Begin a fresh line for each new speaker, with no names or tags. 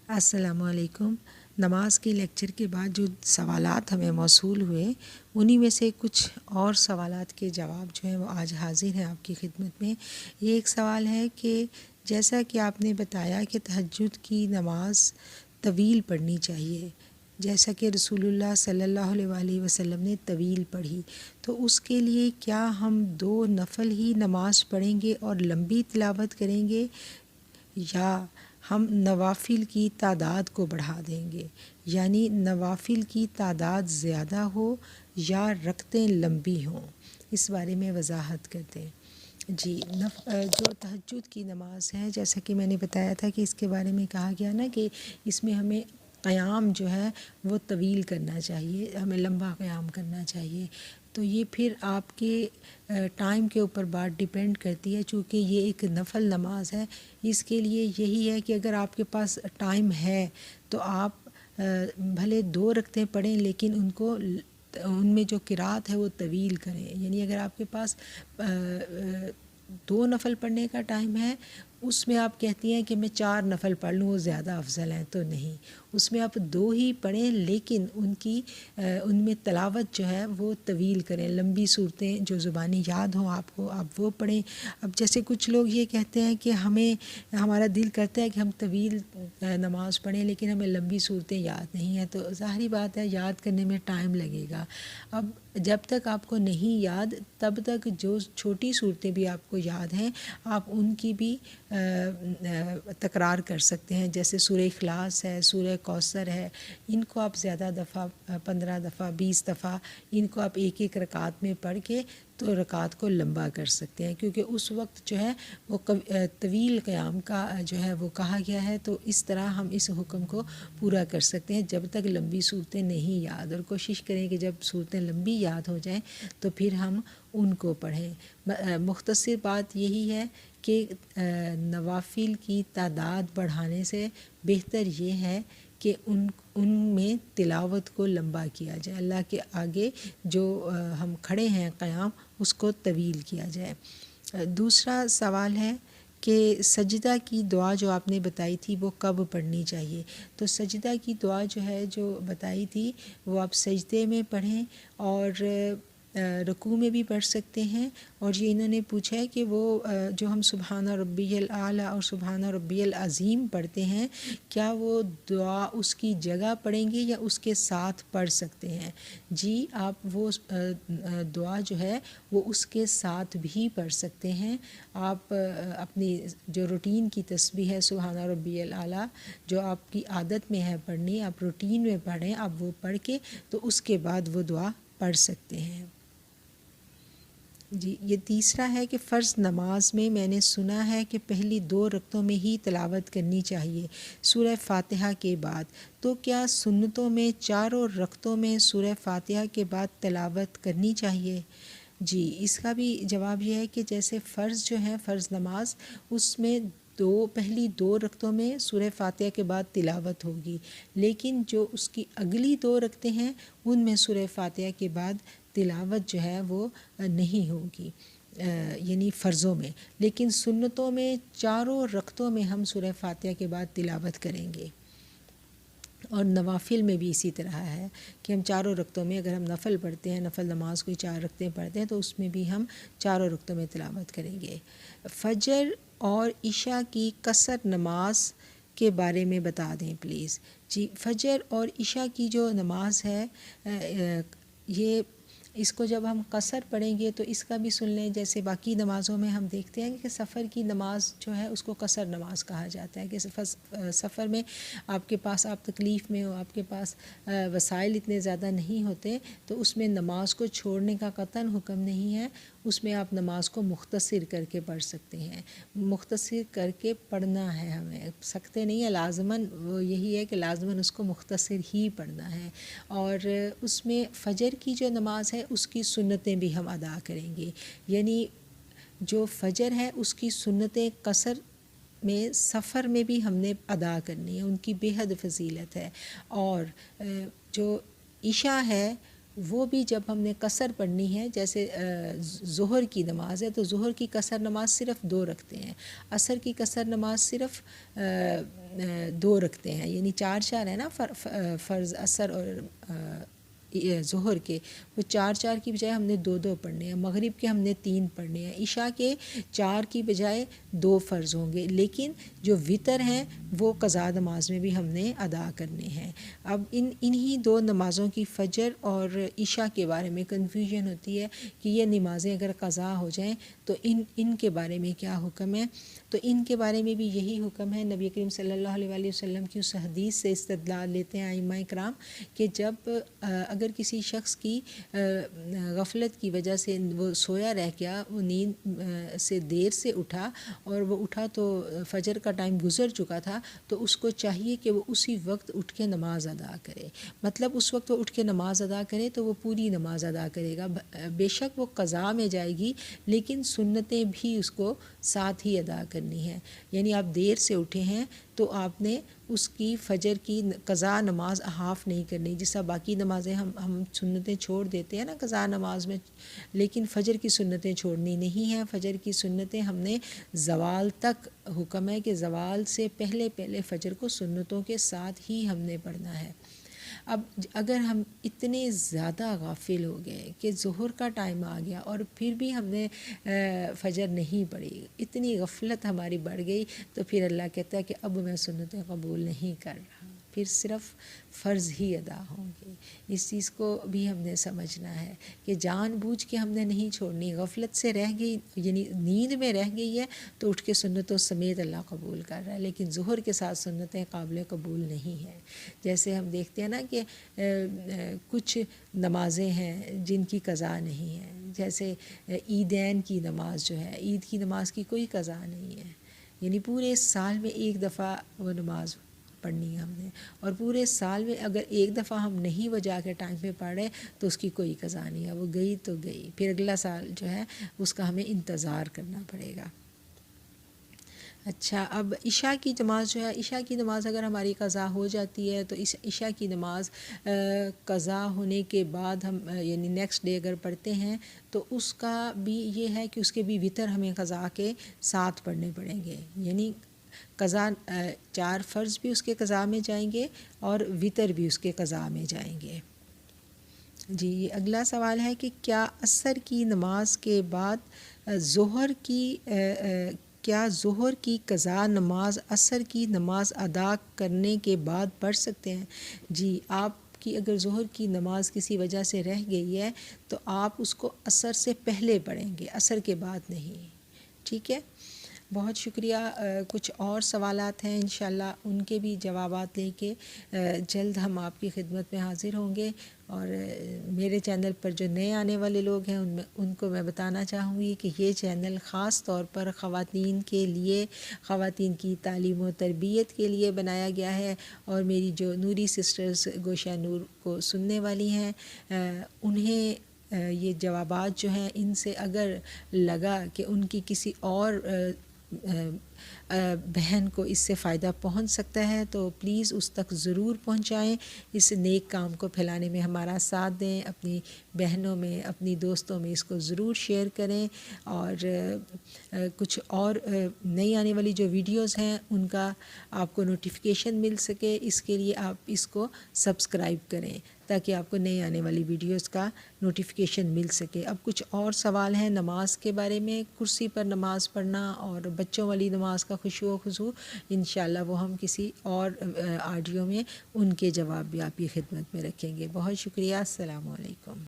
السلام علیکم۔ نماز کے لیکچر کے بعد جو سوالات ہمیں موصول ہوئے انہی میں سے کچھ اور سوالات کے جواب جو ہیں وہ آج حاضر ہیں آپ کی خدمت میں۔ یہ ایک سوال ہے کہ جیسا کہ آپ نے بتایا کہ تہجد کی نماز طویل پڑھنی چاہیے، جیسا کہ رسول اللہ صلی اللہ علیہ وآلہ وسلم نے طویل پڑھی، تو اس کے لیے کیا ہم 2 نفل ہی نماز پڑھیں گے اور لمبی تلاوت کریں گے، یا ہم نوافل کی تعداد کو بڑھا دیں گے، یعنی نوافل کی تعداد زیادہ ہو یا رکعتیں لمبی ہوں؟ اس بارے میں وضاحت کرتے ہیں۔ جی، جو تہجد کی نماز ہے، جیسا کہ میں نے بتایا تھا کہ اس کے بارے میں کہا گیا نا کہ اس میں ہمیں قیام جو ہے وہ طویل کرنا چاہیے، ہمیں لمبا قیام کرنا چاہیے۔ تو یہ پھر آپ کے ٹائم کے اوپر بات ڈیپینڈ کرتی ہے، چونکہ یہ ایک نفل نماز ہے۔ اس کے لیے یہی ہے کہ اگر آپ کے پاس ٹائم ہے تو آپ بھلے 2 رکعتیں پڑھیں، لیکن ان میں جو قرات ہے وہ طویل کریں۔ یعنی اگر آپ کے پاس 2 نفل پڑھنے کا ٹائم ہے، اس میں آپ کہتی ہیں کہ میں 4 نفل پڑھ لوں، وہ زیادہ افضل ہیں، تو نہیں، اس میں آپ 2 ہی پڑھیں، لیکن ان میں تلاوت جو ہے وہ طویل کریں، لمبی صورتیں جو زبانی یاد ہوں آپ کو، آپ وہ پڑھیں۔ اب جیسے کچھ لوگ یہ کہتے ہیں کہ ہمارا دل کرتا ہے کہ ہم طویل نماز پڑھیں، لیکن ہمیں لمبی صورتیں یاد نہیں ہیں، تو ظاہری بات ہے یاد کرنے میں ٹائم لگے گا۔ اب جب تک آپ کو نہیں یاد، تب تک جو چھوٹی صورتیں بھی آپ کو یاد ہیں آپ ان کی بھی تکرار کر سکتے ہیں، جیسے سورہ اخلاص ہے، سورہ کوثر ہے، ان کو آپ زیادہ دفعہ 15 دفعہ 20 دفعہ ان کو آپ ایک ایک رکعت میں پڑھ کے تو رکعت کو لمبا کر سکتے ہیں، کیونکہ اس وقت جو ہے وہ طویل قیام کا جو ہے وہ کہا گیا ہے۔ تو اس طرح ہم اس حکم کو پورا کر سکتے ہیں جب تک لمبی صورتیں نہیں یاد، اور کوشش کریں کہ جب صورتیں لمبی یاد ہو جائیں تو پھر ہم ان کو پڑھیں۔ مختصر بات یہی ہے کہ نوافل کی تعداد بڑھانے سے بہتر یہ ہے کہ ان میں تلاوت کو لمبا کیا جائے، اللہ کے آگے جو ہم کھڑے ہیں قیام، اس کو طویل کیا جائے۔ دوسرا سوال ہے کہ سجدہ کی دعا جو آپ نے بتائی تھی وہ کب پڑھنی چاہیے؟ تو سجدہ کی دعا جو ہے جو بتائی تھی وہ آپ سجدے میں پڑھیں، اور رکوع میں بھی پڑھ سکتے ہیں۔ اور یہ انہوں نے پوچھا ہے کہ وہ جو ہم سبحان ربی الاعلیٰ اور سبحان ربی العظیم پڑھتے ہیں، کیا وہ دعا اس کی جگہ پڑھیں گے یا اس کے ساتھ پڑھ سکتے ہیں؟ جی، آپ وہ دعا جو ہے وہ اس کے ساتھ بھی پڑھ سکتے ہیں۔ آپ اپنی جو روٹین کی تسبیح ہے سبحان ربی الاعلیٰ، جو آپ کی عادت میں ہے پڑھنی، آپ روٹین میں پڑھیں، آپ وہ پڑھ کے تو اس کے بعد وہ دعا پڑھ سکتے ہیں۔ جی، یہ تیسرا ہے کہ فرض نماز میں میں نے سنا ہے کہ پہلی 2 رکعتوں میں ہی تلاوت کرنی چاہیے سورہ فاتحہ کے بعد، تو کیا سنتوں میں چاروں رکعتوں میں سورہ فاتحہ کے بعد تلاوت کرنی چاہیے؟ جی، اس کا بھی جواب یہ ہے کہ جیسے فرض جو ہے فرض نماز، اس میں پہلی 2 رکعتوں میں سورہ فاتحہ کے بعد تلاوت ہوگی، لیکن جو اس کی اگلی 2 رکعتیں ہیں ان میں سورہ فاتحہ کے بعد تلاوت جو ہے وہ نہیں ہوگی، یعنی فرضوں میں، لیکن سنتوں میں چاروں رکعتوں میں ہم سورہ فاتحہ کے بعد تلاوت کریں گے۔ اور نوافل میں بھی اسی طرح ہے کہ ہم چاروں رکعتوں میں، اگر ہم نفل پڑھتے ہیں، نفل نماز کوئی 4 رکعتیں پڑھتے ہیں، تو اس میں بھی ہم چاروں رکعتوں میں تلاوت کریں گے۔ فجر اور عشاء کی قصر نماز کے بارے میں بتا دیں پلیز۔ جی، فجر اور عشاء کی جو نماز ہے، یہ اس کو جب ہم قصر پڑھیں گے تو اس کا بھی سن لیں، جیسے باقی نمازوں میں ہم دیکھتے ہیں کہ سفر کی نماز جو ہے اس کو قصر نماز کہا جاتا ہے، کہ سفر میں آپ کے پاس، آپ تکلیف میں ہو، آپ کے پاس وسائل اتنے زیادہ نہیں ہوتے، تو اس میں نماز کو چھوڑنے کا قطعاً حکم نہیں ہے، اس میں آپ نماز کو مختصر کر کے پڑھ سکتے ہیں، مختصر کر کے پڑھنا ہے، ہمیں سکتے نہیں ہے، لازماً وہ یہی ہے کہ لازماً اس کو مختصر ہی پڑھنا ہے۔ اور اس میں فجر کی جو نماز ہے اس کی سنتیں بھی ہم ادا کریں گے، یعنی جو فجر ہے اس کی سنتیں قصر میں سفر میں بھی ہم نے ادا کرنی ہے، ان کی بے حد فضیلت ہے۔ اور جو عشاء ہے وہ بھی جب ہم نے قصر پڑھنی ہے، جیسے ظہر کی نماز ہے تو ظہر کی قصر نماز صرف 2 رکھتے ہیں، عصر کی قصر نماز صرف 2 رکھتے ہیں، یعنی 4 ہے نا فرض عصر اور ظہر کے، وہ 4 کی بجائے ہم نے 2 پڑھنے ہیں، مغرب کے ہم نے 3 پڑھنے ہیں، عشاء کے 4 کی بجائے 2 فرض ہوں گے، لیکن جو وتر ہیں وہ قضا نماز میں بھی ہم نے ادا کرنے ہیں۔ اب انہی 2 نمازوں کی فجر اور عشاء کے بارے میں کنفیوژن ہوتی ہے کہ یہ نمازیں اگر قضا ہو جائیں تو ان کے بارے میں کیا حکم ہے، تو ان کے بارے میں بھی یہی حکم ہے۔ نبی کریم صلی اللہ علیہ وسلم کی اس حدیث سے استدلال لیتے ہیں ائمہ کرام کہ جب اگر کسی شخص کی غفلت کی وجہ سے وہ سویا رہ گیا، وہ نیند سے دیر سے اٹھا اور وہ اٹھا تو فجر کا ٹائم گزر چکا تھا، تو اس کو چاہیے کہ وہ اسی وقت اٹھ کے نماز ادا کرے، مطلب اس وقت وہ اٹھ کے نماز ادا کرے تو وہ پوری نماز ادا کرے گا، بے شک وہ قضا میں جائے گی لیکن سنتیں بھی اس کو ساتھ ہی ادا کرنی ہیں۔ یعنی آپ دیر سے اٹھے ہیں تو آپ نے اس کی فجر کی قضا نماز ہاف نہیں کرنی، جس طرح باقی نمازیں ہم سنتیں چھوڑ دیتے ہیں نا قضا نماز میں، لیکن فجر کی سنتیں چھوڑنی نہیں ہیں۔ فجر کی سنتیں ہم نے زوال تک، حکم ہے کہ زوال سے پہلے فجر کو سنتوں کے ساتھ ہی ہم نے پڑھنا ہے۔ اب اگر ہم اتنے زیادہ غافل ہو گئے کہ ظہر کا ٹائم آ گیا اور پھر بھی ہم نے فجر نہیں پڑھی، اتنی غفلت ہماری بڑھ گئی، تو پھر اللہ کہتا ہے کہ اب میں سنتیں قبول نہیں کر رہا، پھر صرف فرض ہی ادا ہوں گے۔ اس چیز کو بھی ہم نے سمجھنا ہے کہ جان بوجھ کے ہم نے نہیں چھوڑنی، غفلت سے رہ گئی یعنی نیند میں رہ گئی ہے تو اٹھ کے سنتوں سمیت اللہ قبول کر رہا ہے، لیکن ظہر کے ساتھ سنتیں قابل قبول نہیں ہیں۔ جیسے ہم دیکھتے ہیں نا کہ کچھ نمازیں ہیں جن کی قضا نہیں ہے، جیسے عیدین کی نماز جو ہے، عید کی نماز کی کوئی قضا نہیں ہے، یعنی پورے سال میں ایک دفعہ وہ نماز پڑھنی ہے ہم نے، اور پورے سال میں اگر ایک دفعہ ہم نہیں وہ جا کے ٹائم پہ پڑھے تو اس کی کوئی قضا نہیں ہے، وہ گئی تو گئی، پھر اگلا سال جو ہے اس کا ہمیں انتظار کرنا پڑے گا۔ اچھا، اب عشاء کی نماز جو ہے، عشاء کی نماز اگر ہماری قضا ہو جاتی ہے تو اس عشاء کی نماز قضا ہونے کے بعد ہم یعنی نیکسٹ ڈے اگر پڑھتے ہیں تو اس کا بھی یہ ہے کہ اس کے بھی وتر ہمیں قضا کے ساتھ پڑھنے پڑیں گے، یعنی قضا 4 فرض بھی اس کے قضا میں جائیں گے اور وتر بھی اس کے قضا میں جائیں گے۔ جی، اگلا سوال ہے کہ کیا عصر کی نماز کے بعد ظہر کی قضا نماز عصر کی نماز ادا کرنے کے بعد پڑھ سکتے ہیں؟ جی، آپ کی اگر ظہر کی نماز کسی وجہ سے رہ گئی ہے تو آپ اس کو عصر سے پہلے پڑھیں گے، عصر کے بعد نہیں، ٹھیک ہے۔ بہت شکریہ۔ کچھ اور سوالات ہیں انشاءاللہ ان کے بھی جوابات لے کے جلد ہم آپ کی خدمت میں حاضر ہوں گے، اور میرے چینل پر جو نئے آنے والے لوگ ہیں ان کو میں بتانا چاہوں گی کہ یہ چینل خاص طور پر خواتین کے لیے، خواتین کی تعلیم و تربیت کے لیے بنایا گیا ہے، اور میری جو نوری سسٹرز گوشہ نور کو سننے والی ہیں انہیں یہ جوابات جو ہیں ان سے اگر لگا کہ ان کی کسی اور بہن کو اس سے فائدہ پہنچ سکتا ہے تو پلیز اس تک ضرور پہنچائیں، اس نیک کام کو پھیلانے میں ہمارا ساتھ دیں، اپنی بہنوں میں، اپنی دوستوں میں اس کو ضرور شیئر کریں، اور کچھ اور نئی آنے والی جو ویڈیوز ہیں ان کا آپ کو نوٹیفیکیشن مل سکے، اس کے لیے آپ اس کو سبسکرائب کریں تاکہ آپ کو نئی آنے والی ویڈیوز کا نوٹیفیکیشن مل سکے۔ اب کچھ اور سوال ہیں نماز کے بارے میں، کرسی پر نماز پڑھنا اور بچوں والی نماز کا خشوع و خضوع، انشاءاللہ وہ ہم کسی اور آڈیو میں ان کے جواب بھی آپ کی خدمت میں رکھیں گے۔ بہت شکریہ، السلام علیکم۔